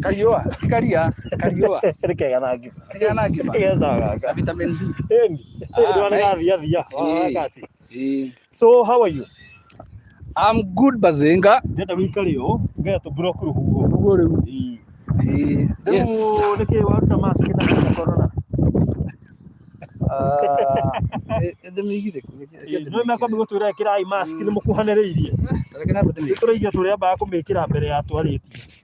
Kariũa, kariũa. Rekega na ngima. Rekega na ngima. Kegecaga. Vitamin D. Ndona gathia. So how are you? I'm good Bazinga. Ndenda wikare o, ngeya tu block ruhuho. Ruhuho rĩu. Yes. Nĩkĩ waruta mask na corona? No meko migutwira ikirai mask ni mukuhanĩrĩirie. Nĩtũraigia tũrĩa mbaga kũmĩkĩra mbere ya twarĩtie.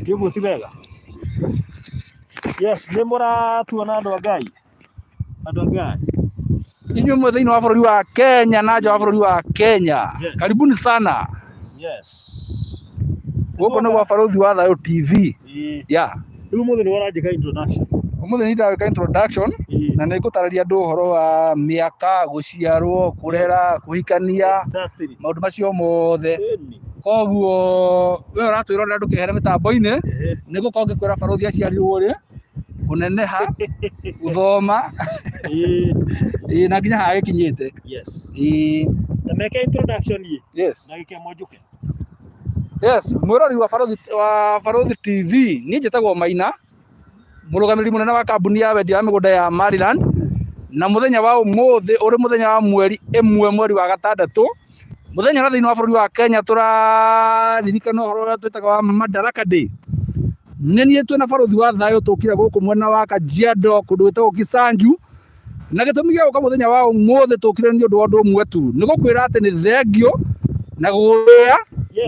Ndiguo ti wega. Yes, nĩ mũratuona andũ a Ngai. Andũ a Ngai. Inyuĩ mwe thĩinĩ wa bũrũri wa Kenya na nja wa bũrũri wa Kenya. Karibuni sana. Yes. Gũkũ nĩ gwa Barũthi wa Thayũ TV. Yeah. Rĩu mũthĩ nĩ waranjĩka introduction. Ũmũthĩ nĩ ndawĩka introduction na nĩ ngũtarĩria andũ ũhoro wa mĩaka, gũciarwo, kũrera, kũhikania, maũndũ macio mothe. Koguo we ũratwĩra ũrĩa ndũkehere mĩtambo-inĩ nĩ gũkorwo ngĩkwĩra Barũthi aciarirwo rĩ, kũneneha, gũthoma na nginya hagĩkinyĩte. Yes. Na meke introduction ye. Yes. Na gĩkĩ monjuke. Yes, mwĩrori wa Barũthi TV niĩ njĩtagwo Maina, mũrũgamĩrĩri mũnene wa kambuni ya wendia wa mĩgũnda ya Maryland, na mũthenya wa ũmũthĩ ũrĩ mũthenya wa mweri 1 mweri wa gatandatũ, mũthenya na thĩinĩ wa bũrũri wa Kenya tũraririkana ũhoro ũrĩa twĩtaga wa Madaraka Day. Nĩ niĩ twĩna Barũthi wa Thayũ tũkire gũkũ mwena wa Kajiado kũndũ gwĩtagwo Kisanju, na gĩtũmi gĩa gũka mũthenya wa ũmũthĩ tũkire nĩ ũndũ wa ũndũ ũmwe tu, nĩ gũkwĩra atĩ nĩ thengio na gũthĩa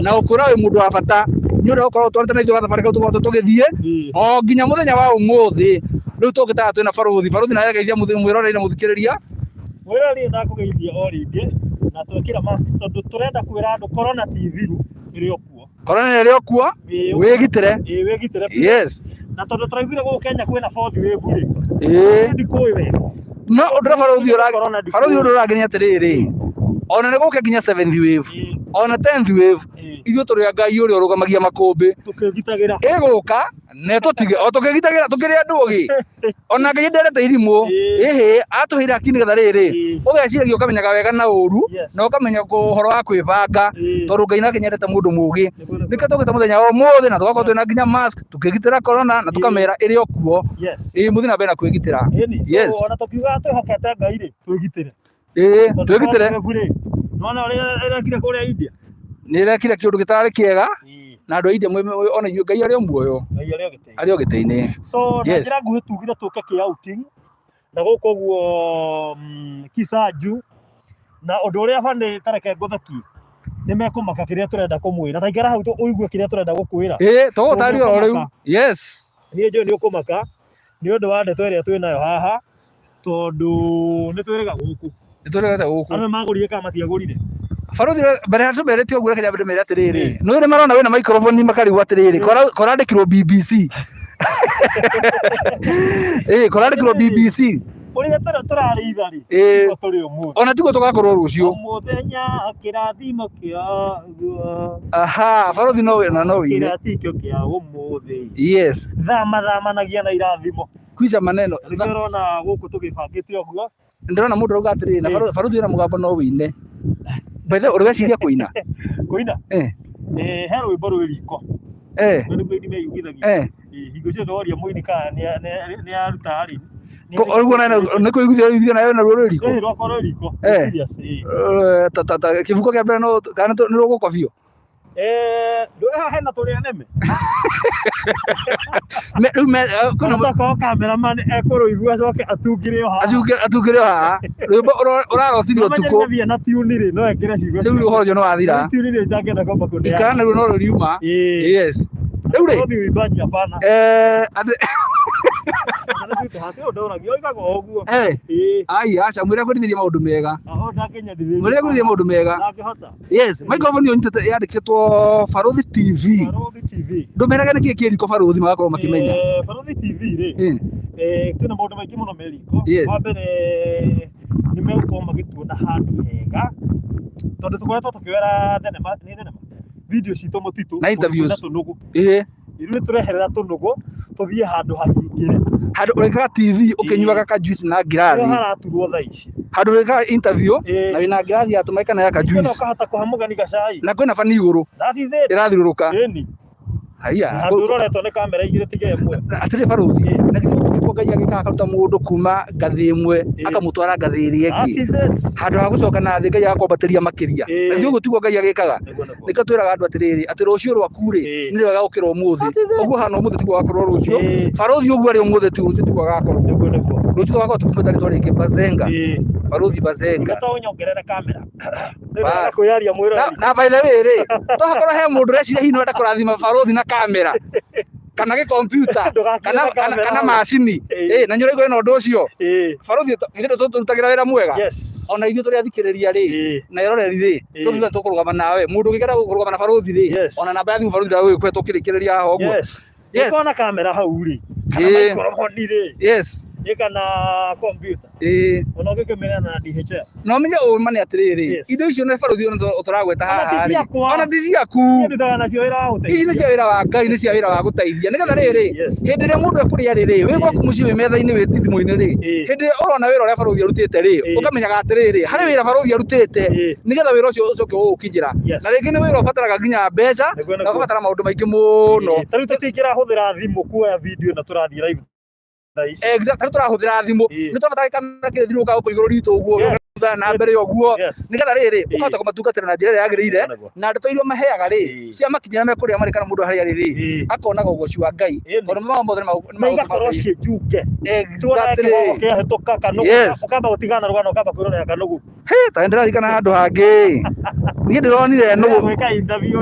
na ũkwĩra wĩ mũndũ wa bata nĩ ũrĩa ũkoragwo twarĩte na ithuĩ thabarĩ kau tũkoragwo tũgĩthiĩ o nginya mũthenya wa ũmũthĩ. Rĩu tũngĩtaga twĩna Barũthi nawe geithia mwĩroreire mũthikĩrĩria. Mwĩroreire ndakũgeithia o rĩngĩ na twĩkĩra mask tondũ tũrenda kwĩra andũ Corona ti thiru ĩrĩ o kuo. Corona ĩrĩ o kuo, wĩgitĩre. Wĩgitĩre. Yes. Na tondũ tũraiguire gũkũ Kenya kwĩna fourth wave rĩ. Ndikũĩ wega. No ũndũ Barũthi ũndũ ũrangenia atĩrĩrĩ, ona nĩ gũke nginya 7th wave, ona 10th wave, ithuĩ tũrĩ Ngai ũrĩa ũrũgamagia makũmbĩ. Tũkĩgitagĩra. Ĩgũka na tũtige o tũkĩgitagĩra tũkĩrĩ andũ ũgĩ. Ona Ngai nderete irimũ. Ĩhĩ atũheire akini getha rĩrĩ. Ũgeciragia ũkamenyaga wega na ũru na ũkamenya ũhoro wa kwĩbanga tondũ Ngai nake nyendete mũndũ mũgĩ. Nĩkĩo tũgĩte mũthenya wa ũmũthĩ na tũgakorwo twĩna nginya mask tũkĩgitĩra corona na tũkamera ĩrĩ o kuo. Mũthĩ na mbere na kwĩgitĩra. Yes. Ona tũkiuga twĩhokete Ngai rĩ, twĩgitĩre. Twĩgitĩre. Nona ũrĩa ĩrekire kũrĩa India. Nĩ ĩrekire kĩũndũ gĩtarĩ kĩega na andũ a India ona inyuĩ Ngai arĩ o muoyo. Arĩ o gĩtĩ-inĩ. So na njĩra nguhĩ tugire tũke kĩ outing na gũkũ ũguo Kisanju na ũndũ ũrĩa bande tareke ngũtheki nĩ mekũmaka kĩrĩa tũrenda kũmwĩra. Ta ingĩra hau ũigue kĩrĩa tũrenda gũkwĩra. Tũgũtarĩria o rĩu. Yes. Niĩ njũĩ nĩ ũkũmaka nĩ ũndũ wa ndeto ĩrĩa twĩnayo haha tondũ nĩ twĩrĩga gũkũ. Andũ magũrire kana matiagũrire. Barũthi mbere ya tũmerĩte ũguo reke nyambe ndĩmere atĩrĩrĩ, nĩ ũrĩ marona wĩna microphone makarigwo atĩrĩrĩ, korandĩkirwo BBC. Korandĩkirwo BBC. Ũrĩa tũrarĩ itharĩ tũrĩ ũmũthĩ. Ona tiguo tũgakorwo rũciũ. Mũthenya kĩrathimo kĩaguo. Barũthi no wĩine. Kĩratikio kĩa ũmũthĩ. Yes. Thamanagia na irathimo. Kwija maneno. Nĩndĩrona gũkũ tũgĩbangĩte ũguo. Ndĩrona mũndũ auga atĩrĩrĩ na Barũthi wĩna mũgambo no wĩine. Baitha ũrĩgeciria kũina. Kũina? He rwĩmbo rwĩ riko. Nĩguo indi meyugithagia. Hingo ciothe woria mũini kana nĩ aruta arĩ. Ũguo nĩ kũiguithia nawe na rwĩmbo riko. Rwakwa rwĩ riko. Serious. Kĩbuko kĩa mbere no kana nĩ rũgũkwa biũ. Haha hena tũrĩa neme. Kuna cameraman ekũrũigua acoke atungĩre o haha. Atungĩre o haha. Rwĩmbo ũrarotithio ũtukũ. Mamenye na tiuni rĩ no ekĩre ciugo. Rĩu ũhoro ũcio nĩ wathira. Tiuni rĩ itangĩenda kwamba kũndĩa. Ikara narua no rĩuma. Yes. Rĩu rĩ. Barũthi wĩimbaji hapana. Ai aca mwĩre kwendithĩria maũndũ mega. Mwĩre kwendithĩria maũndũ mega. Yes, microphone nyitĩte yandĩkĩtwo Barũthi TV. Ndũmerage nĩkĩ kĩriko Barũthi magakorwo makĩmenya. Barũthi TV rĩ. Twĩna maũndũ maingĩ mũno meriko. Wa mbere nĩ megũkorwo magĩtuona handũ hega tondũ tũkoretwo tũkĩwera thenema video citũ mũtitũ na interviews. Nĩ tũreherera tũnũgũ tũthiĩ handũ hahingĩre. Handũ ũrĩkaga TV ũkĩnyuaga ka juice na ngirathi. Haraturwo thaa ici. Handũ ũrĩkaga interview na wĩna ngirathi ya tũmaĩ kana ya ka juice. Ũkahota kũhamũgani gacai. Na kwĩna bani igũrũ. That is it. Ĩrathiũrũrũka. haya handu roretwo ni kamera igire tige imwe atire baruthi na gĩkuo Ngai agĩka akaruta mũndũ kuma ngathĩ ĩmwe akamũtwara ngathĩ ĩrĩa ĩngĩ handũ ha gũcoka na thĩ Ngai agakwambatĩria makĩria na ithuĩ ũguo tiguo Ngai agĩkaga nĩkĩo twĩraga andũ atĩrĩrĩ atĩ rũciũ rwaku rĩ nĩ wega gũkĩra ũmũthĩ ũguo hana ũmũthĩ tiguo gakorwo rũciũ baruthi ũguo arĩ ũmũthĩ tu rũciũ tiguo gakorwo rũciũ tũgakorwo tũkĩmwĩta rĩtwa rĩngĩ Bazenga baruthi Bazenga ngata ũnyongerere kamera nĩwega kwĩyaria mwĩrori na by the way rĩ tohakorwo he mũndũ reciria hihi no enda kũrathima baruthi na kamera kana gĩkompiuta kana macini na nyũraigua ĩno ũndũ ũcio baruthi ithuĩ tũrutagĩra wĩra mwega ona ithuĩ tũrĩ athikĩrĩria rĩ na eroreri rĩ tũthuura tũkũrũgama nawe mũndũ ũngĩkenda kũrũgama na baruthi rĩ ona namba ya thimũ baruthi ndagũgĩkũhe tũkĩrĩkĩrĩria haha ũguo ũkona kamera hau rĩ kana microphone rĩ kana computer ona ũngĩkĩmĩra na DHL no menye ũma nĩ atĩrĩrĩ indo icio nĩ baruthi ũtũragweta haha ona ti ciaku ici nĩ cia wĩra wa Ngai nĩ cia wĩra wa gũteithia nĩgetha rĩrĩ hĩndĩ ĩrĩa mũndũ ekũrĩa rĩrĩ wĩ gwaku mũciĩ wĩ metha-inĩ wĩ thimũ-inĩ rĩ hĩndĩ ĩrĩa ũrona wĩra ũrĩa baruthi arutĩte rĩ ũkamenyaga atĩrĩrĩ harĩ wĩra baruthi arutĩte nĩgetha wĩra ũcio ũcoke ũgũkinyĩra na rĩngĩ nĩ wĩra ũbataraga nginya mbeca na ũbatara maũndũ maingĩ mũno tarĩu tũtingĩrahũthĩra thimũ kuoya video na tũrathiĩ live tarĩu tũrahũthĩra thimũ nĩ tũbataraga kamera kĩrĩa thimũ gũkũ igũrũ ritũ ũguo na mbere ũguo nĩgetha rĩrĩ ũkahota kũmatungatĩra na njĩra ĩrĩa yagĩrĩire na ndeto iria maheaga rĩ cia makinyĩra mekũrĩa marĩ kana mũndũ harĩa rĩ akonaga ũgoci wa Ngai tondũ mothe magakorwo ciĩ njunge kĩahĩtũka kanũgũ ũkamba gũtigana rũgano ũkamba kwĩrorera kanũgũ ta ndĩraririkana handũ hangĩ niĩ ndĩronire nũgũ gwĩka interview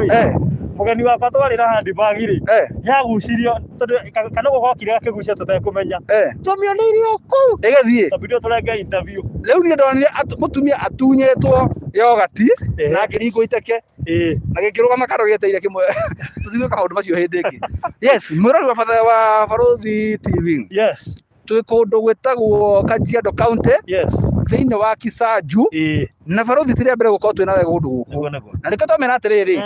mũgeni wakwa twarĩ na handbag rĩ yagucirio tondũ kanũgũ gokire gakĩgucia tũtekũmenya tũmĩoneirio kũu ĩgĩthiĩ tũbindwo tũrenge interview rĩu niĩ ndonire mũtumia atunyĩtwo yogati na akĩringwo iteke na gĩkĩrũgama karo gĩeteire kĩmwe tũtigwe kaũndũ macio hĩndĩ ĩngĩ mwĩrori wa Baruthi TV twĩ kũndũ gwĩtagwo Kajiado County thĩinĩ wa Kisanju na baruthi ti rĩa mbere gũkorwo twĩna wega ũndũ gũkũ na nĩkĩo twamera atĩrĩrĩ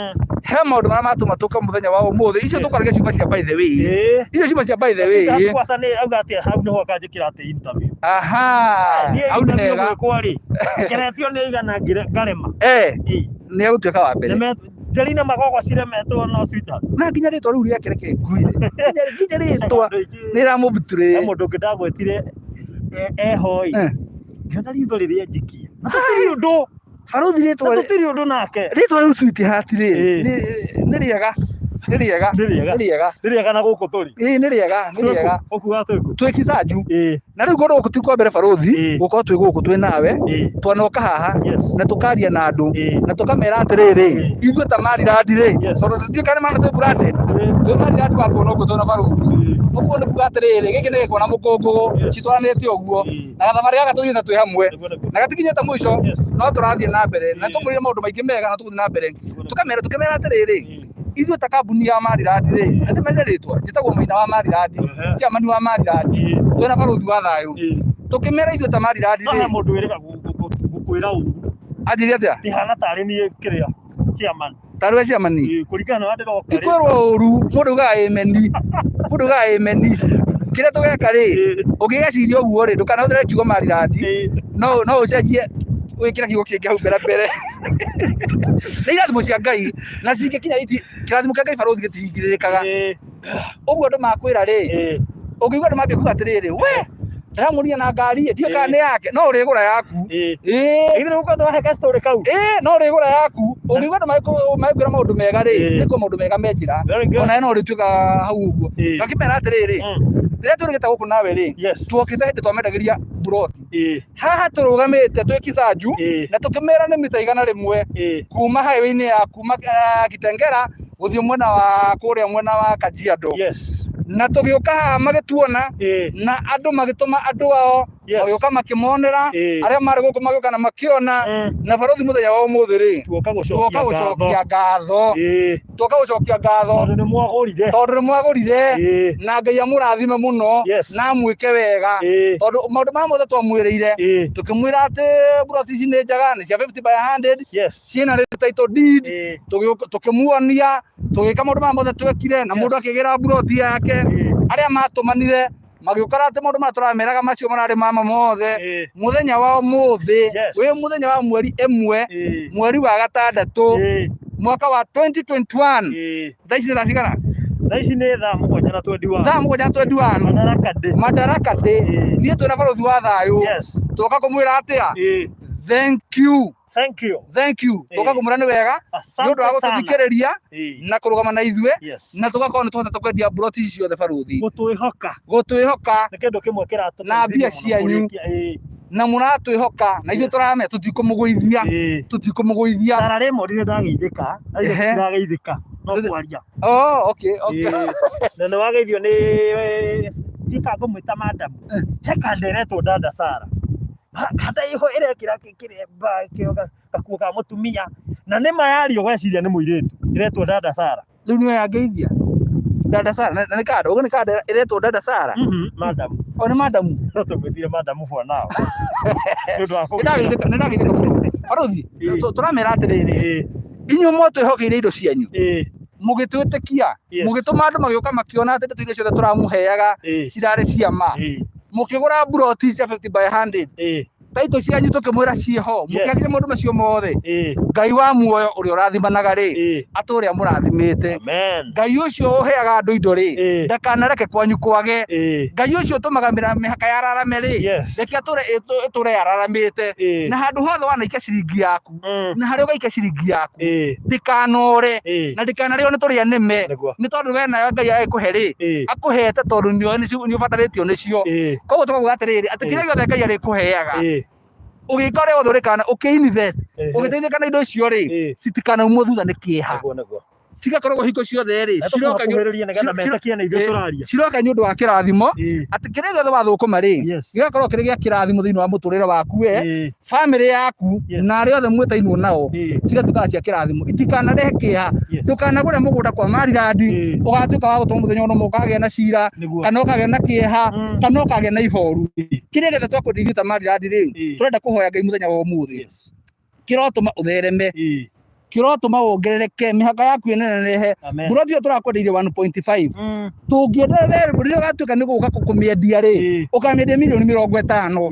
he maũndũ marĩa matũma tũka mũthenya wa ũmũthĩ icio tũkaragia ciuma cia by the way icio ciuma cia by the way kwasa nĩ auga atĩ hau nĩho akanjĩkĩra atĩ interview hau nĩ wega kwarĩ ngeretio nĩ igana ngarema nĩ egũtuĩka wa mbere Jelina magogo ciremetwo no sweetheart na nginya rĩtwa rĩu rĩake reke nguire nginya rĩtwa nĩ ramũbutũrĩ mũndũ ũngĩ ndagwetire ehoi ngĩona ritho rĩrĩa njikia na tũtirĩ ũndũ baruthi rĩtwa tũtirĩ ũndũ nake rĩtwa rĩu sweetheart rĩ nĩ rĩega nĩ rĩega na gũkũ tũrĩ nĩ rĩega ũkuga twĩ Kisanju na rĩu kũndũ gũkũ ti kwa mbere baruthi gũkorwo twĩ gũkũ twĩ nawe twanoka haha na tũkaria na andũ na tũkamera atĩrĩrĩ ithuĩ ta Marilandi rĩ tondũ ndiũĩ kana mana twĩ branded twĩ Marilandi wa kuona ũguo twĩna baruthi ũguo nĩ kuga atĩrĩrĩ gĩkĩ nĩ gĩkona mũkũngũgũ citwaranĩte ũguo na gathabarĩ gaka tũthiĩte twĩ hamwe na gatikinyĩte mũico no tũrathiĩ na mbere na tũmwĩrire maũndũ maingĩ mega na tũgũthiĩ na mbere tũkemera atĩrĩrĩ ithuĩ ta kambuni ya Marilandi rĩ na ndĩmenye rĩtwa njĩtagwo Maina wa Marilandi ciamani wa Marilandi twĩna baruthi wa thayũ tũkĩmera ithuĩ ta Marilandi rĩ mũndũ wĩrĩga gũkwĩra ũru anjĩria atĩa tihana tarĩ niĩ kĩrĩa ciamani tarĩ ciamani kũringana na ndĩroka rĩ ikwĩrwo ũru mũndũ ugaga ameni kĩrĩa tũgeka rĩ ũngĩgeciria ũguo rĩ ndũkanahũthĩre kiugo Marilandi no ũcenjie wĩkĩra kiugo kĩngĩ hau mbere nĩ irathimo cia Ngai na cingĩkinya kĩrathimo kĩa Ngai baruthi gĩtihingĩrĩrĩkaga ũguo andũ makwĩra rĩ ũngĩigua andũ mambia kuga atĩrĩrĩ we ndaramũria na ngari ndiũĩ kana nĩ yake no ũrĩgũra yaku ĩthĩ ũko twaheka story kau no ũrĩgũra yaku ũngĩigua andũ makwĩra maũndũ mega rĩ nĩkuo maũndũ mega me njĩra ona no ũrĩtuĩka hau ũguo gakĩmera atĩrĩrĩ rĩrĩa tũrĩgĩta gũkũ nawe rĩ tuokĩte hĩndĩ twamendagĩria buroti haha tũrũgamĩte twĩ Kisanju na tũkĩmera nĩ mita igana rĩmwe kuma highway-inĩ ya kuma Kitengela gũthiĩ mwena wa Kajiado na tũgĩũka haha magĩtuona na andũ magĩtũma andũ ao magĩũka makĩmonera arĩa marĩ gũkũ magĩũka na makĩona na baruthi mũthenya wa ũmũthĩ rĩ tuoka gũcokia ngatho tondũ nĩ mwagũrire na Ngai amũrathime mũno na mwĩke wega tondũ maũndũ maya mothe twamwĩrĩire tũkĩmwĩra atĩ buroti ici nĩ njega nĩ cia 50 by 100 ciĩna title deed tũkĩmuonia tũgĩka maũndũ maya mothe twekire na mũndũ akĩgĩra buroti yake arĩa matũmanire magĩũkara atĩ maũndũ maya tũrameraga macio mararĩ mama mothe mũthenya wa ũmũthĩ wĩ mũthenya wa mweri 1 mweri wa 6 mwaka wa 2021 thaa ici nĩ thaa cigana Thaa ici nĩ thaa 7:21. Thaa 7:21. Madaraka Day. Niĩ twĩna barothi wa thayũ. Yes. Twoka kũmwĩra atĩa? Thank you. Thank you. Thank you. Twoka kũmwĩra nĩ wega. Nĩ ũndũ wa gũtũthikĩrĩria na kũrũgama na ithuĩ. Na tũgakorwo nĩ tũhotete kwendia mburoti ici ciothe barothi. Gũtwĩhoka. Nĩ kĩndũ kĩmwe kĩratũteithia na mbia cianyu. Na mũratwĩhoka na ithuĩ tũramenya tũtikũmũgũithia. Tara rĩmwe rĩrĩa ndageithĩka, ndageithĩka no kwaria. Okay. Na nĩ wageithio nĩ tika ngũmwĩta madam. He kanda ĩretwo Dada Sara. Kanda iho ĩrekĩra kĩremba gakuo ka mũtumia na nĩ mayario gweciria nĩ mũirĩtu ĩretwo Dada Sara. Rĩu nĩwe yangeithia Dada Sara na nĩ kanda ũguo nĩ kanda ĩretwo Dada Sara. Madam. Nĩ madam. Tũmwĩtire madam for now. Nĩ ndageithĩka mũno. Barothi tũramera atĩrĩrĩ. Inyuĩ mwatwĩhokeire indo cianyu. Mũgĩtwĩtĩkia. Mũgĩtũma andũ magĩũka makĩona atĩ ndeto iria ciothe tũramũheaga cirarĩ cia ma. Mũkĩgũra mburoti cia 50 by 100. Taito cianyu tũkĩmwĩra ciĩho. Mũkĩagire maũndũ macio mothe. Ngai wa muoyo ũrĩa ũrathimanaga rĩ atũrĩa mũrathimĩte. Ngai ũcio ũheaga andũ indo rĩ ndakanareke kwanyu kwage. Ngai ũcio ũtũmaga mĩhaka yararame rĩ reke atũre yararamĩte. Na handũ hothe wanaikia ciringi yaku na harĩa ũgaikia ciringi yaku ndĩkanore na ndĩkanarĩo nĩ tũrĩa nĩme. Nĩ tondũ we nayo Ngai agĩkũhe rĩ akũhete tondũ nĩ ũbatarĩtio nĩcio. Koguo tũkauga atĩrĩrĩ atĩ kĩrĩa gĩothe Ngai arĩkũheaga ũgĩka ũrĩa wothe ũrĩkana ũkĩ-invest ũgĩteithĩka na indo icio rĩ citikanaumwo thutha nĩ kĩeha. Cigakoragwo hingo ciothe rĩ ciroka nĩ ũndũ wa kĩrathimo atĩ kĩrĩa gĩothe wathũkũma rĩ gĩgakorwo kĩrĩ gĩa kĩrathimo thĩinĩ wa mũtũrĩre waku we bamĩrĩ yaku na arĩa othe mwĩtainwo nao cigatuĩka cia kĩrathimo. Itikanarehe kĩeha. Ndũkanagũre mũgũnda kwa Maryland ũgatuĩka wa gũtũma mũthenya ũmwe ũkagĩa na cira kana ũkagĩa na kĩeha kana ũkagĩa na ihoru. Kĩrĩa gĩothe twakwenda ithuĩ ta Maryland rĩ tũrenda kũhoya Ngai mũthenya wa ũmũthĩ kĩrotũma ũthereme kĩrotũma wongerereke mĩhaka yaku ĩnenenehe. Mburoti ĩyo tũrakwendeirie 1.5 tũngĩenda rĩrĩa ũgatuĩka nĩ gũka kũmĩendia rĩ ũkamĩendia mirioni 50.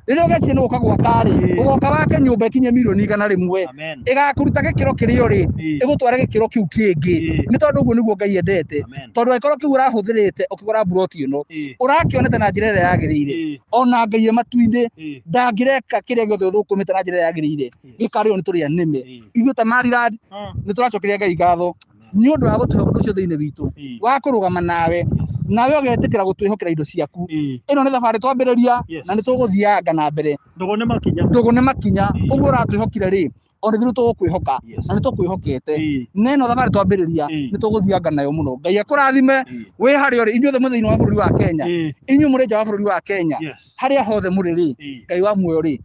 Rĩrĩa ũgeciria nĩ gũka gwaka rĩ ũgoka wake nyũmba ĩkinye mirioni 100 ĩgakũruta gĩkĩro kĩrĩa ũrĩ ĩgũtwara gĩkĩro kĩu kĩngĩ. Nĩ tondũ ũguo nĩguo Ngai endete. Tondũ gĩkĩro kĩu ũrahũthĩrĩte ũkĩgũra mburoti ĩno ũrakĩonete na njĩra ĩrĩa yagĩrĩire. Ona Ngai matu-inĩ ndangĩreka kĩrĩa gĩothe ũthũkũmĩte na njĩra yagĩrĩire gĩkarĩo nĩ tũrĩa nĩme. Ithuĩ ta Maryland nĩ tũracokeria Ngai ngatho nĩ ũndũ wa gũtũhe ũndũ ũcio thĩinĩ witũ wa kũrũgama nawe ũgetĩkĩra gũtwĩhokera indo ciaku. Ĩno nĩ thabarĩ twambĩrĩria na nĩ tũgũthianga na mbere. Ndũgũ nĩ makinya ũguo ũratwĩhokire rĩ ona ithuĩ tũgũkwĩhoka na nĩ tũkwĩhokete. Na ĩno thabarĩ twambĩrĩria nĩ tũgũthianga nayo mũno. Ngai akũrathime wĩ harĩa ũrĩ inyuothe mũrĩ thĩinĩ wa bũrũri wa Kenya inyuĩ mũrĩ nja wa bũrũri wa Kenya harĩa hothe mũrĩ rĩ Ngai wa muoyo rĩ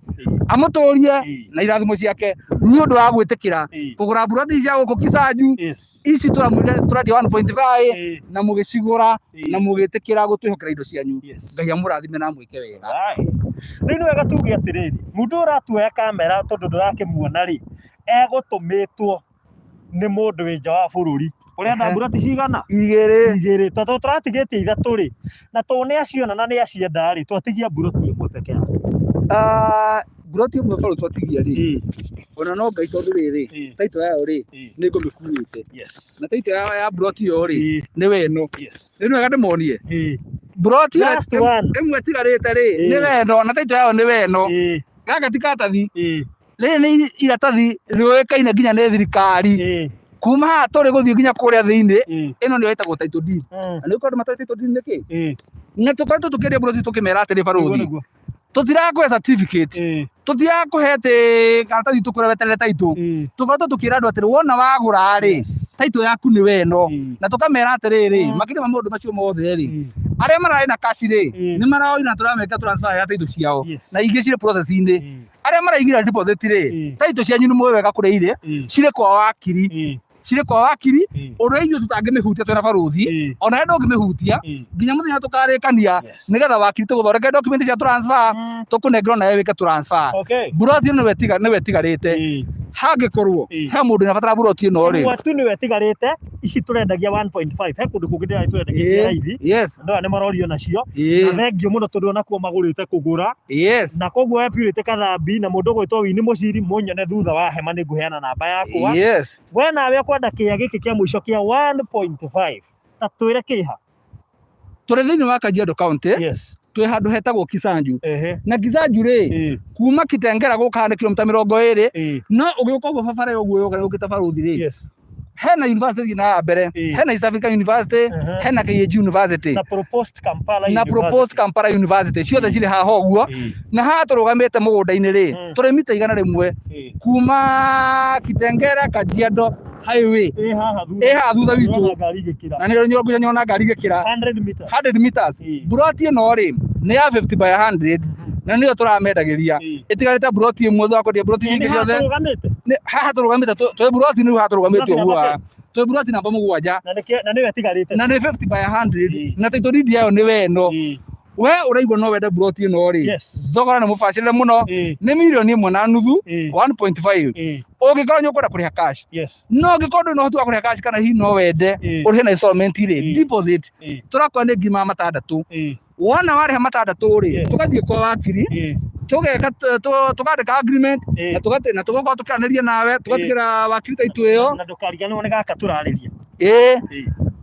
amũtũrie na irathimo ciake nĩ ũndũ wa gwĩtĩkĩra kũgũra mburoti cia gũkũ Kisanju ici tũrendia 1.5 na mũgĩcigũra na mũgĩtĩkĩra gũtwĩhokera indo cianyu. Ngai amũrathime na mwĩke wega. Rĩu nĩ wega tuge atĩrĩrĩ mũndũ ũratuoya kamera tondũ ndũrakĩmuona rĩ egũtũmĩtwo nĩ mũndũ wĩ nja wa bũrũri ũrenda mburoti cigana 2 tondũ tũratigĩtie 3 rĩ na tondũ nĩ aciona na nĩ acienda rĩ twatigia mburoti ĩmwe peke yake. Mburoti ĩmwe bado twatigia rĩ ona no Ngai tondũ rĩrĩ taito yayo rĩ nĩ ngũmĩkuĩte na taito ya mburoti ĩyo rĩ nĩ weno. Rĩu wega ndĩmonie mburoti ĩmwe tigarĩte rĩ nĩ weno na taito yayo nĩ weno. Gaka ti karatathi rĩrĩ nĩ iratathi rĩũĩkaine nginya nĩ thirikari kuma haha tũrĩ gũthiĩ nginya kũrĩa thĩinĩ. Ĩno nĩyo ĩtagwo title deed na nĩ ũkorwo matũ title deed nĩkĩ na tũkoretwo tũkĩendia mburoti tũkĩmera atĩrĩ barothi tũtirakũhe certificate tũtirakũhe atĩ karatathi tũkũreweterere taito. Tũkoretwo tũkĩra andũ atĩrĩ wona wagũra rĩ taito yaku nĩ weno na tũkamera atĩrĩrĩ makĩria ma maũndũ macio mothe rĩ arĩa mararĩ na cash rĩ nĩ maroĩ na tũrameka transfer ya taito ciao na ingĩ cirĩ process-inĩ. Arĩa maraigĩra deposit rĩ taito cianyu nĩ mũĩ wega kũrĩa irĩ cirĩ kwa wakiri ũndũ inyuĩ tũtangĩmĩhutia twĩna barothi ona we ndũngĩmĩhutia nginya mũthenya tũkarĩkania nĩgetha wakiri tũgũthondeke document cia transfer tũkũnengerwo nawe wĩke transfer. Mburoti ĩno nĩwe ĩtigarĩte hangĩkorwo he mũndũ nĩabatara mburoti ĩno rĩ tu nĩwe ĩtigarĩte ici tũrendagia 1.5 he kũndũ kũngĩ ndĩrarĩ tũrendagia cia raithi andũ aya nĩ marorio nacio na thengio mũno tondũ onakuo magũrĩte kũgũra na koguo we purity Kathambi na mũndũ ũgwĩtwo Winnie Mũciri mũnyone thutha wa hema nĩngũheana namba yakwa we nawe ũkwenda kĩya gĩkĩ kĩa mũico kĩa 1.5 ta twire kiha tũrĩ thĩinĩ wa Kajiado County yes twĩ handũ hetagwo Kisanju ehe na Kisanju rĩ kuma Kitengera gũka nĩ kilomita 20 no ũgĩũka ũguo barabara ũguo yoga ũkĩta baruthi rĩ yes hena university na mbere hena East African University hena KAG University na proposed Kampala University ciothe cirĩ haha ũguo na haha tũrũgamĩte mũgũnda-inĩ rĩ tũrĩ mita 100 kuma Kitengera Kajiado highway haha thutha witũ na nĩ nyona ngari gĩkĩra 100 meters buroti ĩno rĩ nĩ ya 50 by 100 na nĩyo tũramendagĩria ĩtigarĩte buroti ĩmwe thwa kwendia buroti ingĩ ciothe haha tũrũgamĩte twĩ buroti nĩ haha tũrũgamĩte ũguo twĩ buroti namba 7 na nĩyo ĩtigarĩte na nĩ 50 by 100 na title deed yayo nĩ weno we ũraigua no wende buroti ĩno rĩ thogora nĩ mũbacĩrĩre mũno nĩ mirioni 1.5 1.5 ũngĩkorwo nĩ ũkwenda kũrĩha cash no ũngĩkorwo ndũrĩ na ũhoti wa kũrĩha cash kana hihi no wende ũrĩhe na installment rĩ deposit tũrakora nĩ ngima 6 wona warĩha 6 rĩ tũgathiĩ kwa wakiri tũgeka tũkandĩka agreement na tũgokorwo tũkĩaranĩria nawe tũgatigĩra wakiri taitũ ĩyo na ndũkariganĩrwo nĩ gaka tũrarĩria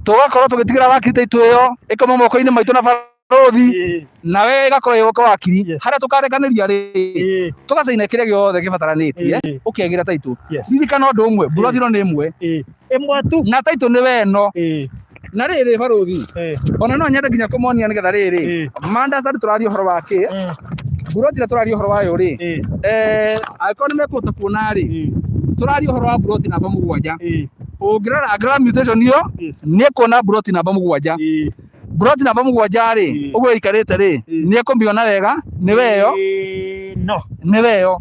tũgakorwo tũgĩtigĩra wakiri taitũ ĩyo ĩkauma moko-inĩ maitũ na barothi nawe ĩgakorwo ĩgũka wakiri harĩa tũkarĩkanĩria rĩ tũgacaina kĩrĩa gĩothe gĩbataranĩtie ũkĩagĩra taitũ ririkana ũndũ ũmwe buroti ĩno nĩ ĩmwe tu na taitũ nĩ weno na rĩrĩ barothi ona no nyende nginya kũmonia nĩgetha rĩrĩ mandasari tũraria ũhoro wa kĩ buroti ĩrĩa tũraria ũhoro wayo rĩ angĩkorwo nĩ mekũhota kuona rĩ tũraria ũhoro wa buroti namba 7 ũngĩrora mutation iyo nĩ kuona buroti namba 7 buroti namba 7 rĩ ũguo ĩikarĩte rĩ nĩ ekũmĩona wega nĩ weyo nĩ weyo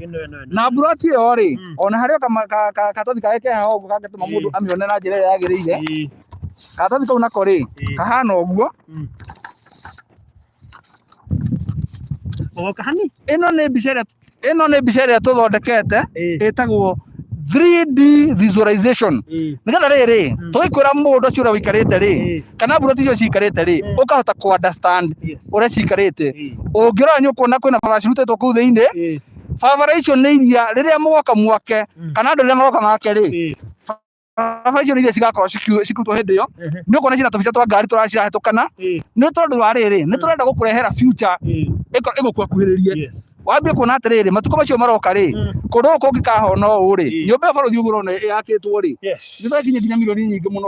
na buroti ĩyo rĩ ona harĩ katathi kage ke haha ũguo kangĩtũma mũndũ amĩone na njĩra ĩrĩa yagĩrĩire katathi kau nako rĩ kahana ũguo ĩno nĩ mbica ĩrĩa tũthondekete ĩtagwo 3D visualization nĩgetha rĩrĩ tũgĩkwĩra mũndũ ũcio ũrĩa ũikarĩte rĩ kana buroti icio ciikarĩte rĩ ũkahota ku understand ũrĩa ciikarĩte ũngĩrora nĩ ũkuona kwĩna bara cirutĩtwo kũu thĩinĩ bara icio nĩ iria rĩrĩa mũgoka mwake kana andũ rĩrĩa magoka make rĩ bara icio nĩ iria cigakorwo cikirutwo hĩndĩ ĩyo nĩ ũkuona ciĩna tũbica twa ngari tũracirahĩtũkana nĩ tondũ wa rĩrĩ nĩ tũrenda gũkũrehera future ĩgũkuhakuhĩrĩrie wambie kuona atĩrĩrĩ matukũ macio maroka rĩ kũndũ gũkũ ũngĩkahona ũũ rĩ nyũmba ya barothi ũguo ũrona yakĩtwo rĩ nĩtũrakinyia nginya mirioni nyingĩ mũno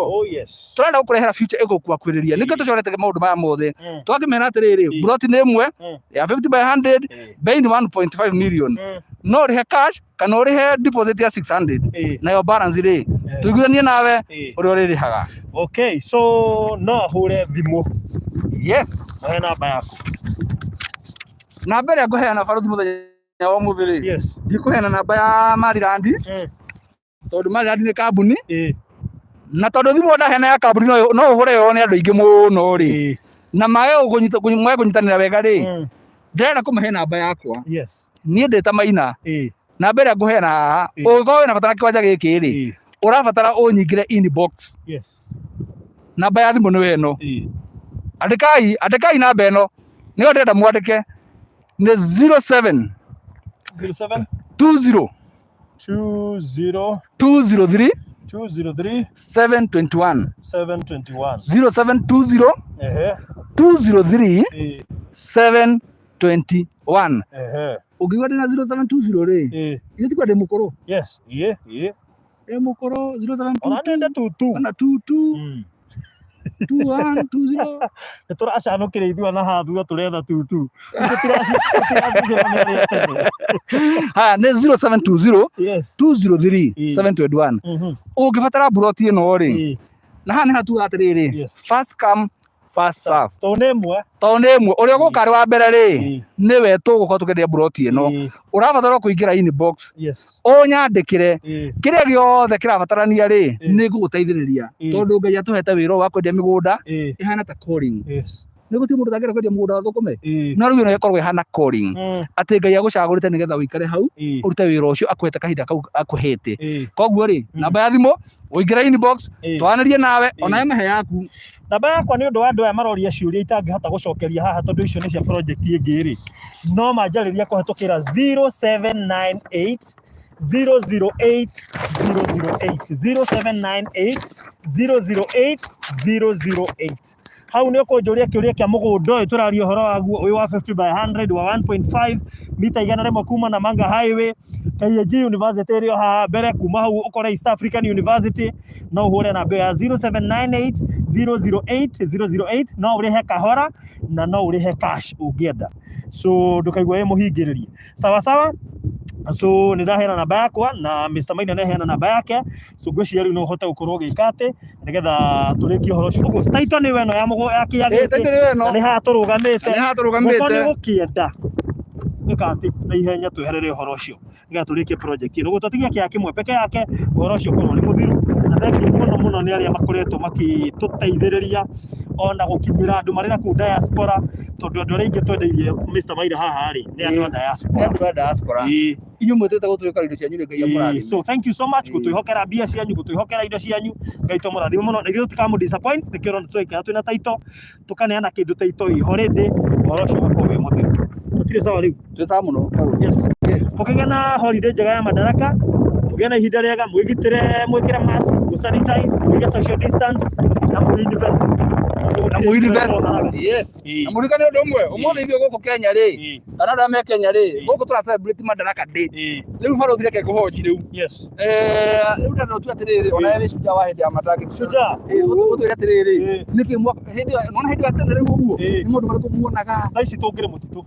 tũrenda gũkũrehera future ĩgũkuhakuhĩrĩria nĩkĩo tũcorete maũndũ maya mothe tũgakĩmera atĩrĩrĩ buroti nĩ ĩmwe ya 50 by 100 bei nĩ 1.5 million no ũrĩhe cash kana ũrĩhe deposit ya 600 nayo balance rĩ tũiguithanie nawe ũrĩa ũrĩrĩhaga okay so no hũre thimũ oya namba yaku na mbere ngũheana barothi mũthenya wa ũmũthĩ rĩ ndikũheana namba ya Mariland tondũ Mariland nĩ kambuni na tondũ thimũ ndaheana ya kambuni no ũhũre yo nĩ andũ aingĩ mũno rĩ na mage kũnyitanĩra wega rĩ ndĩrenda kũmahe namba yakwa niĩ ndĩ ta Maina na mbere ngũheana haha ũngĩkorwo wĩna bata na kĩwanja gĩkĩ rĩ ũrabatara ũnyingĩre inbox namba ya thimũ nĩ weno andĩkai namba ĩno nĩyo ndĩrenda mwandĩke nĩ 07 20 203 721 0720 203 721 ũngĩigua ndĩna 0720 rĩ ithĩ tikwa ndĩ mũkũrũ ndĩ mũkũrũ 0722 kana 22 2120 nĩtũracanũkĩra ithuĩ na haha thutha tũretha tutu haya nĩ 0720 203 721 ũngĩbatara buroti ĩno rĩ na haha nĩ hatuga atĩrĩrĩ first come first serve tondũ nĩ ĩmwe ũrĩa ũgũka arĩ wa mbere rĩ nĩwe tũgũkorwo tũkĩendia buroti ĩno ũrabatara kũingĩra inbox ũnyandĩkĩre kĩrĩa gĩothe kĩrabatarania rĩ nĩ ngũgũteithĩrĩria tondũ Ngai atũhete wĩra wa kwendia mĩgũnda ĩhana ta calling nĩ gũtirĩ mũndũ ũtangĩenda kwendia mũgũnda wa thũkũme no rĩu ĩno ĩkorwo ĩhana calling atĩ Ngai agũcagũrĩte nĩgetha ũikare hau ũrute wĩra ũcio akũhete kahinda kau akũhete koguo rĩ namba ya thimũ ũingĩra inbox twaranĩrie nawe ona mahe yaku namba yakwa nĩ ũndũ wa andũ aya maroria ciũria itangĩhota gũcokeria haha tondũ icio nĩ cia project ĩngĩ rĩ no manjarĩria kũhetũkĩra 0798 008 0798 008 008. Hau nä å kå njå ria kä å ria kä a må gå nda å yå tå raria å horo waguo å yå wa 50/100 wa 1.5 mita 100 kuma na Manga Highway KAG University ä rä o haha mbere. Kuma hau å kore East African University no å hå re namba ya 0798 008 008 no å rä he kahora na no å rä he cash å ngä enda, so ndå kaigua ä må hingä rä rie sawa sawa. So nä ndaheana namba yakwa na Mr. Maina neheana namba yake, so ngwĩciria rĩu no ũhote gũkorwo ũgĩka atĩ nĩgetha tũrĩkie ũhoro ũcio. Ũguo taito nĩ weno ya kĩya gĩkĩ na nĩ haha tũrũgamĩte gũkorwo nĩ gũkĩenda gwĩka atĩ na ihenya tweherere ũhoro ũcio nĩgetha tũrĩkie project ĩno. Ũguo tũtigie kĩya kĩmwe peke yake, ũhoro ũcio ũkorwo nĩ mũthiru, na thengiũ mũno mũno nĩ arĩa makoretwo magĩtũteithĩrĩria ona gũkinyĩra andũ marĩ na kũu diaspora, tondũ andũ arĩa aingĩ twendeirie Mr. Maina haha rĩ nĩ andũ a diaspora. Inyu mwetete gũtwĩkĩra indo cianyu Ngai amũrathime. So thank you so much gũtwĩhokera mbia cianyu, gũtwĩhokera indo cianyu, Ngai tũmũrathime mũno. Na ithuĩ tũtikamũ disappoint, nĩkĩo ũrona tũraikara twĩna taito, tũkaneana kĩndũ taito iho rĩndĩ, ũhoro ũcio ũgakorwo wĩ mũthiru. Tũtirĩ sawa rĩu? Tũrĩ sawa mũno. Yes. Mũkĩgĩa na holiday njega ya Madaraka, mũgĩe na ihinda rĩega, mwĩgitĩre, mwĩkĩre mask, sanitize, mwĩige social distance na mũinvest. Yes. Na mũrikane ũndũ ũmwe, ũmũthĩ ithuĩ gũkũ Kenya rĩ, kana andũ me Kenya rĩ, gũkũ tũra celebrate Madaraka Day. Rĩu barothi reke kũhoji rĩu. Yes. Rĩu ndano tu atĩrĩrĩ, ona wewe shujaa wa hĩndĩ ya Madaraka. Shujaa. Ũtwĩre atĩrĩrĩ, nĩkĩ nona hĩndĩ ya tene rĩu ũguo, nĩ mũndũ marĩkũ muonaga. Thaa ici tũngĩrĩ mũtitũ.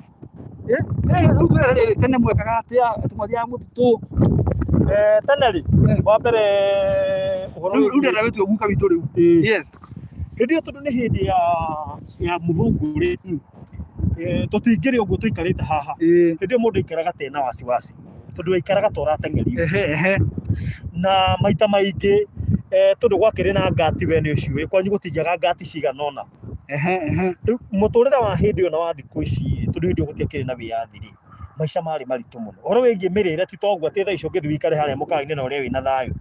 Rĩu twĩre rĩrĩ, tene mwekaga atĩa tũmathiaga mũtitũ? Tene rĩ, wa mbere ũhoro rĩu ndana wetu guka witũ rĩu. Yes. Hĩndĩ ĩyo tondũ nĩ hĩndĩ ya mũthũngũ rĩ, tũtingĩrĩ ũguo tũikarĩte haha. Hĩndĩ ĩyo mũndũ aikaraga te na wasiwasi tondũ aikaraga ta ũratengerio. Na maita maingĩ tondũ gwakĩrĩ na ngati we nĩ ũciũĩ, kwanyu gũtingiaga ngati cigana ũna. Rĩu mũtũrĩre wa hĩndĩ ĩyo na wa thikũ ici tondũ hĩndĩ ĩyo gũtiakĩrĩ na wĩyathi rĩ, maica marĩ maritũ mũno. Ũhoro wĩgiĩ mĩrĩre ti toguo atĩ thaa icio ũngĩthiĩ wĩikare harĩa mũkawa-inĩ na ũrĩa wĩna thayũ.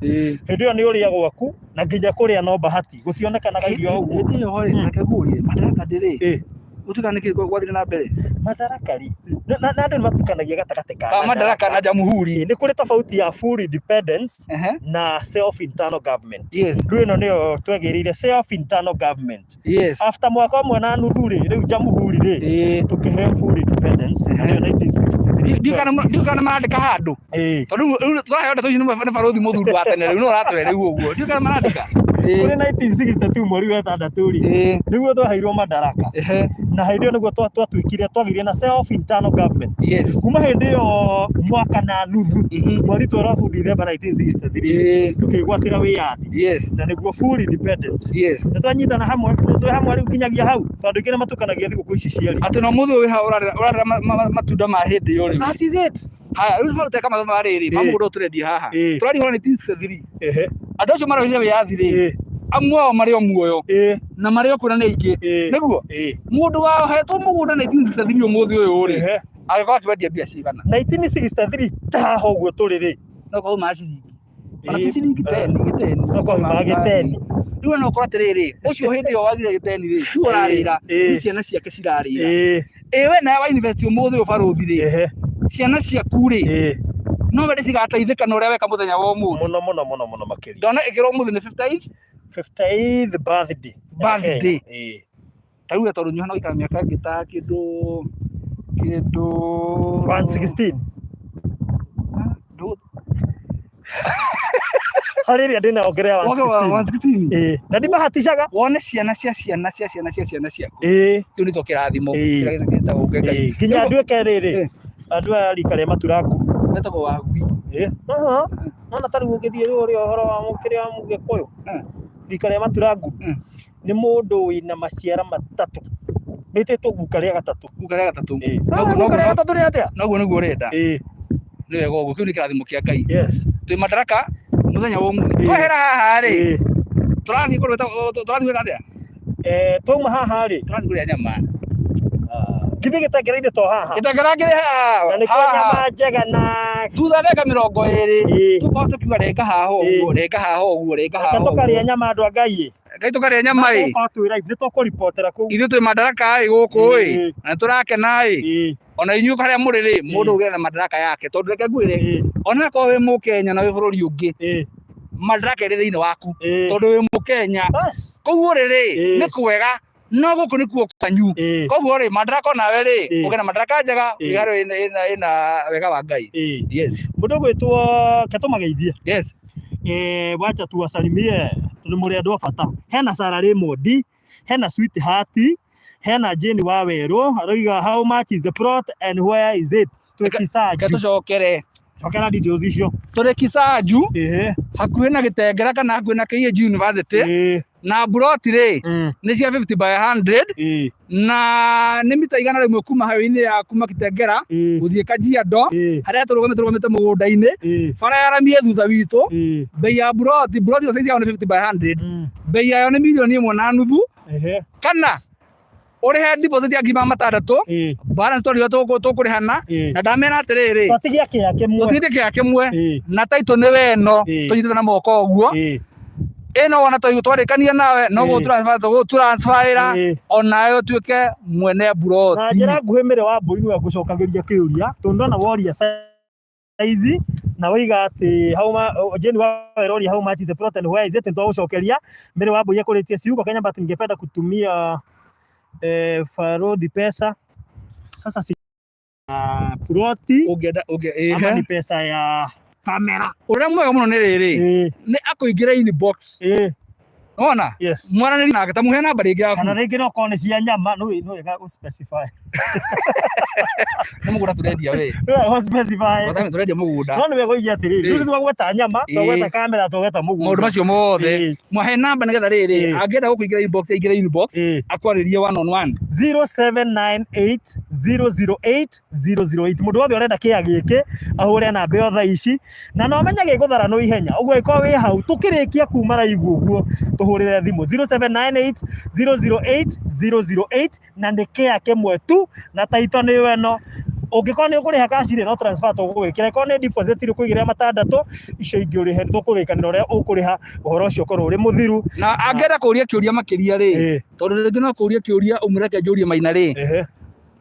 Hĩndĩ ĩyo nĩ ũrĩa gwaku na nginya kũrĩa no bahati, gũtionekanaga irio ũguo. Hĩndĩ ĩyo rĩ, reke ngũrie Madaraka Day rĩ, gũtuĩka nĩkĩ gwathire na mbere? Madaraka rĩ, na andũ nĩ matukanagia gatagatĩ ka Madaraka na Jamhuri. Nĩ kũrĩ tofauti ya full independence na self internal government. Rĩu ĩno nĩyo twegĩrĩire self internal government. After mwaka ũmwe na nuthu rĩ, rĩu Jamhuri rĩ, tũkĩheo full independence na nĩyo 1963. Ndiũkana marandĩka handũ tondũ rĩu tũraheo ndeto ici nĩ barothi mũthuri wa tene rĩu no ũratwĩra rĩu ũguo, ndiũkana marandĩka kũrĩ 1962 mweri wa ĩtandatũ rĩ, nĩguo twaheirwo Madaraka, na hĩndĩ ĩyo nĩguo twagĩire na self internal government. Kuma hĩndĩ ĩyo mwaka na nuthu mweri 12 December 1963 tũkĩgwatĩra wĩyathi na nĩguo full independence. Nĩ twanyitana hamwe rĩu kinyagia hau tondũ ingĩ nĩ matukanagia thigũkũ ici cierĩ atĩ no mũthĩ ũyũ ũrarĩra matunda ma hĩndĩ ĩyo rĩu. That is it. Haya rĩu tũruteka mathomo marĩrĩ mamũgũnda tũrendia haha tũrari hora 1963 andũ acio marohire wĩyathi rĩ, amwe ao marĩ o muoyo na marĩ o kwĩna nĩ aingĩ nĩguo mũndũ wahetwo mũgũnda 1963 ũmũthĩ ũyũ rĩ agĩkorwo akĩwendia mbia cigana 1963 taha ũguo tũrĩ rĩ no kwa uma ciringi ona ti ciringi 10 no kwa uma gĩteni. Rĩu no ũkorwo atĩrĩrĩ ũcio hĩndĩ ĩyo wagire gĩteni rĩ tu ũrarĩra nĩ ciana ciake cirarĩra we nawe wa university ũmũthĩ ũyũ barothi rĩ ciana ciaku rĩ no wende cigateithĩka na ũrĩa weka mũthenya wa ũmũthĩ mũno makĩria. Ndona ĩkĩrwo ũmũthĩ nĩ 50th birthday. Tauga tondũ nyuhana gũikara mĩaka ĩngĩ ta kĩndũ 116 harĩ rĩrĩa ndĩna ongerea 116 na ndimahatishaga wone ciana cia ciana ciaku kĩu nĩkĩo kĩrathimo nginya nduĩke rĩrĩ andũ aya rika rĩa Maturangu metagwo wagui. Nona tarĩu ũngĩthiĩ rĩu ũrĩa ũhoro wa mũkĩrĩa wa Mũgĩkũyũ rika rĩa Maturangu nĩ mũndũ wĩna maciara matatũ mĩtĩtwo guka rĩa gatatũ. Guka rĩa gatatũ nĩ atĩa? Noguo nĩguo ũrenda? Nĩ wega ũguo, kĩu nĩ kĩrathimo kĩa Ngai. Twĩ Madaraka mũthenya wa ũmũthĩ twehera haha rĩ tũrathiĩ wĩra atĩa? Twauma haha rĩ tũrathiĩ kũrĩa nyama githĩ gĩtengereire to haha gĩtengereire haha na nĩ kwa nyama njega na thutha ndeka 20 tũkorwo tũkiuga renga haha ũguo tũkarĩa nyama andũ a Ngai Ngai tũkarĩa nyama nĩ tũkũripotera kũu ithuĩ twĩ Madaraka gũkũ na tũrakena ona inyu haria muri ri mundu ugira na madaraka yake tondu reke ngwire ona ko we Mukenya na we bururi ungi madaraka iri thiini waku tondu we Mukenya koguo riri ni kwega no guku ni kuo kwanyu koguo ri madaraka nawe ri ugira madaraka njega igaro ina wega wa Ngai. Yes mundu gwitwo Ketumageithie. Yes wacha tuwasalimie tundu muri andu bata. Hena Sarah Raymond, hena Sweetheart, hena Jane Waweru aroiga how much is the plot and where is it? Tukisaju tucokere okera details icio turi Kisaju hakuhi na Gitengera kana hakuhi na KAG University na plot ri ni cia 50 by 100 na ni mita igana rimwe kuma highway-ini ya kuma Gitengera guthie Kajiado haria turugame mugunda-ini bara yaramie thutha witu bei ya plot yo size ya 50 by 100 bei yayo ni milioni 1.5 kana urihe deposit ya ngima matandatu balance tori tukurihana na ndamena atiriri tutigie kia kimwe na title ni weno tunyitite na moko uguo ino wana twarikania nawe no go transfer onayo tuike mwene plot na njira nguhimire wa mbui niwe ngucokagiria kiuria tondu na woria size na wiga ati Jane Waweru how much is the plot and where is it ndo gucokeria mbere wa mbui akuritie ciugo Kenya but ningependa kutumia Farodhi pesa sasa si ploti ama ni pesa ya kamera uria mwega muno ni riri ni akuingira inbox ona mwana ni nake tamuhe namba ringi yaku kana ringi no kone cia nyama no wega specify no mugunda turendia we no specify wata turendia mugunda no ni wega igia atiriri riu twagweta nyama twagweta kamera twagweta mugunda maundu macio mothe mwahe namba nigetha riri angienda gukuingira inbox aingira inbox akwaririe 1-on-1 0798008008 mundu wothe urenda kia giki ahure namba yo thaa ici na no menyage guthara no ihenya uguo iko wi hau tukirikia kuma live uguo tuhurire thimu 0798008008 na ndike yake mwetu na taito ni weno ungikona ni ukuriha cash ri no transfer tugwikira ko ni deposit ri kuigira matandatu icio ingi urihe tukurikanira uria ukuriha uhoro ucio korwo uri muthiru na angera kuria kiuria makiria ri tondu ringi no kuria kiuria umureke njurie maina ri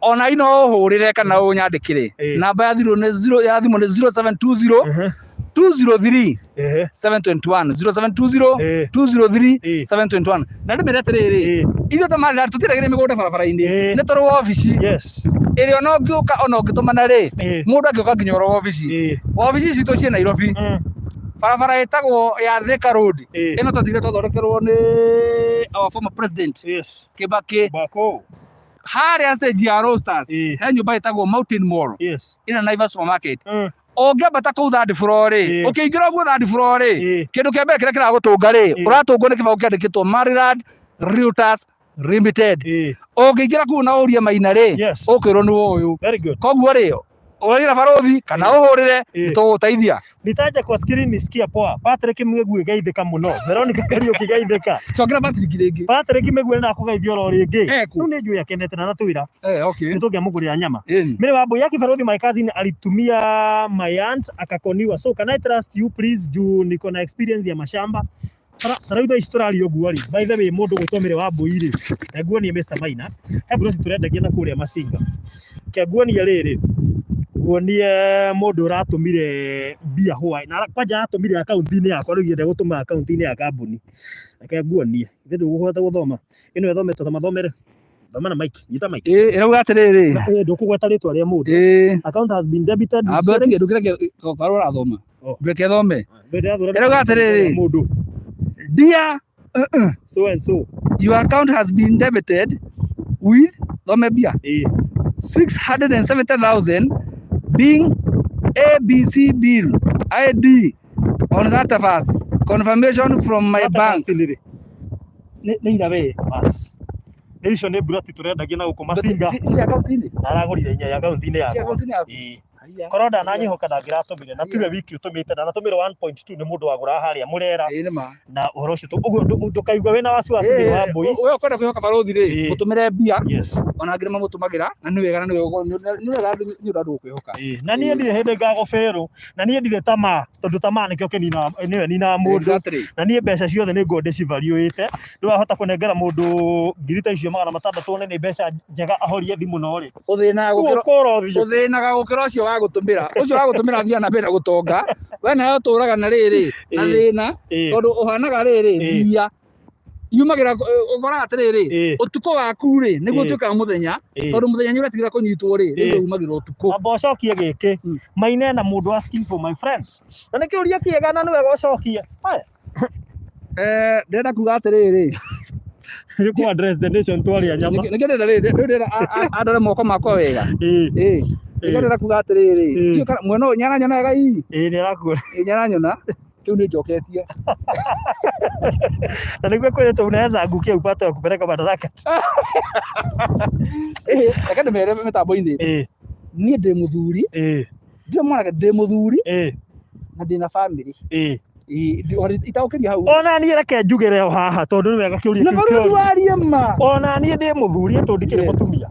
ona ino uhurire kana unyandikire namba ya thimu ni 0720 203 721 0720 203 721 na ndimire atiriri ithuĩ tamarĩ tũtiragĩrĩ mĩgũnda barabara-inĩ nĩ tũrĩ wabici ĩrĩa ona ũngĩũka ona ũngĩtũmana rĩ mũndũ angĩũka nginya oro wabici citũ ciĩ Nairobi barabara ĩtagwo ya Thika Road ĩno twathire twathondekerwo nĩ our former president Kibaki harĩa stage ya Roasters he nyũmba ĩtagwo Mountain Mall ĩna Naivas supermarket ũngĩambata kũu third floor rĩ ũkĩingĩra ũguo third floor rĩ kĩndũ kĩa mbere kĩrĩa kĩragũtũnga rĩ ũratũngwo nĩ kĩbaũ kĩandĩkĩtwo Maryland Realtors Limited ũngĩingĩra kũu na ũrie maina rĩ ũkwĩrwo nĩ ũyũ koguo rĩ urira Farodhi kana uhurire tũgũteithia nitaje kwa screen nisikia poa Patrick Mwegue geithika muno Veronica Kariuki geithika cokera Patrick ringi Patrick Mwegue na kugeithio ro ringi nu ni njui akenete na twira okay nitugia mugurira nyama mire wambo yaki Farodhi my cousin alitumia my aunt akakoniwa so can I trust you please juu niko na experience ya mashamba taraitha istorari oguari by the way mundu gutomire wambui ri nguoni Mr Maina hebro turendagia na kuria masinga ke nguoni riri nguonie mundu uratumire mbia hwa na kwanja atumire account-ini yakwa riu ngenda gutuma account-ini ya kambuni ke nguonie ithe nduguhota guthoma ino ethometwo ta mathomere thoma na mic nyita mic irauga atiriri ndukugweta ritwa ria mundu account has been debited ndukireke karora thoma ndureke thome irauga atiriri mundu dear so and so your account has been debited with thomebia 670,000 being ABC bill ID on that first confirmation from my bank ni irabe bas nicio ni burati turendagia na guko masinga account-ini aragurire nya account-ini yakwa korwo ndananyihoka ndangĩratũmire na tiwe wiki ũtũmĩte ndanatũmĩra 1.2 nĩ mũndũ wagũra harĩa Mũrera na ũhoro ũcio ũguo ndũkaigua wĩna wasiwasi thĩinĩ wa mbũi we ũkwenda kwĩhoka barũthi rĩ mũtũmĩre mbia ona angĩ nĩmamũtũmagĩra na nĩ wega na nĩ wega nĩ ũndũ kwĩhoka na niĩ ndirĩ hĩndĩ ngagũbĩrwo na niĩ ndirĩ tamaa tondũ tamaa nĩkĩo nĩwe ninaga mũndũ na niĩ mbeca ciothe nĩ ngũndĩ civariũĩte ndwahota kũnengera mũndũ ngiri ta icio 600 one nĩ mbeca njega ahorie thimũ no rĩ ũthĩnaga gũkĩra ũcio wa gũtũmĩra thia na mbere gũtonga we nayo tũraga na rĩrĩ na thĩna tondũ ũhanaga rĩrĩ mbia yumagĩra ũkoraga atĩrĩrĩ ũtukũ waku rĩ nĩguo ũtuĩkaga mũthenya tondũ mũthenya nĩ ũretigĩra kũnyitwo rĩ rĩu yumagĩra ũtukũ amba ũcokie gĩkĩ Maina na mũndũ asking for my friend na nĩ kĩũria kĩega na nĩ wega ũcokie ndĩrenda kuga atĩrĩrĩ ku address the nation twaria nyama nĩ kĩndĩrenda rĩrĩ andore moko makwa wega ndĩrenda kuga atĩrĩrĩ mwena nyananyonaga hihi nĩ arakuona nyananyona kĩu nĩ njoketie na nĩguo kwĩrĩtwo unaweza angukia upate wa kupeleka madaraka reke ndĩmere mĩtambo-inĩ niĩ ndĩ mũthuri ndirĩ mwanake ndĩ mũthuri na ndĩna family itaũkĩria hau ona niĩ reke njugĩre o haha tondũ nĩ wega kĩũria kĩu kĩũria warie ma ona niĩ ndĩ mũthuri tondũ ndikĩrĩ mũtumia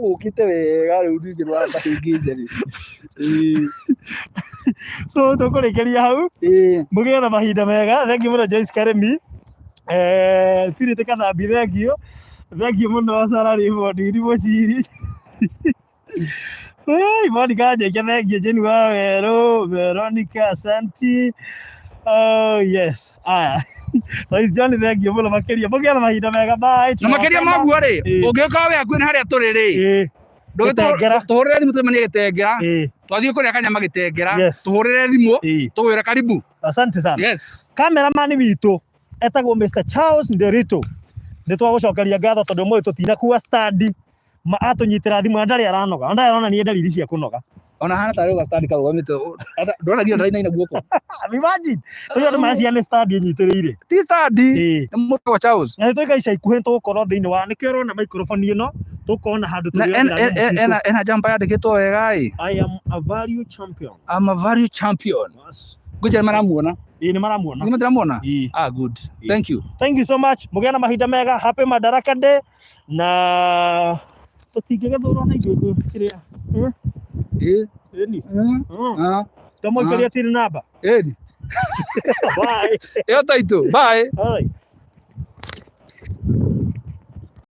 ũkĩte wega rĩu ningĩ rwambahingĩte so tũkũrĩkĩria hau mũgĩe na mahinda mega thengiũ mũno Joyce Karemi Spirit Kathambi thengiũ mũno Sarah Rayford mũciri Monica Njeke thengiũ Jane Waweru Veronica Asante yes Rais John thengiũ mũno makĩria mũgĩe na mahinda mega bye na makĩria maguo rĩ ũngĩũka we hakuhĩ na harĩa tũrĩ rĩ tũhũrĩre thimũ tũmenye Gĩtengera twathiĩ kũrĩa kanyama Gĩtengera tũhũrĩre thimũ tũgwĩre karibu asante sana cameraman witũ etagwo Mr Charles Nderito nĩ twagũcokeria ngatho tondũ mũĩ tũtinakua standi atũnyitĩra thimũ ndarĩ arona niĩ dalili cia kũnoga ona hana tarĩ uga standi karũgamĩte ndũranagia ndaraina guoko imagine tũrĩ andũ macia nĩ standi nyitĩrĩire ti standi nĩ mũtwe wa Charles na tũiga ica ikuhĩ tũgũkorwo thĩinĩ wa nĩkĩo ũrona microphone ĩno tũkona handũ tũrĩ ena jumper yandĩkĩtwo wega I am a value champion I'm a value champion ngũjĩa maramuona nĩ maramuona nĩ matiramuona good thank you so much mũgĩa na mahinda mega happy Madaraka Day na tũtingĩgethũrwo na ithuĩ kĩrĩa tũmũikĩria tiri namba bye yo taito bye all right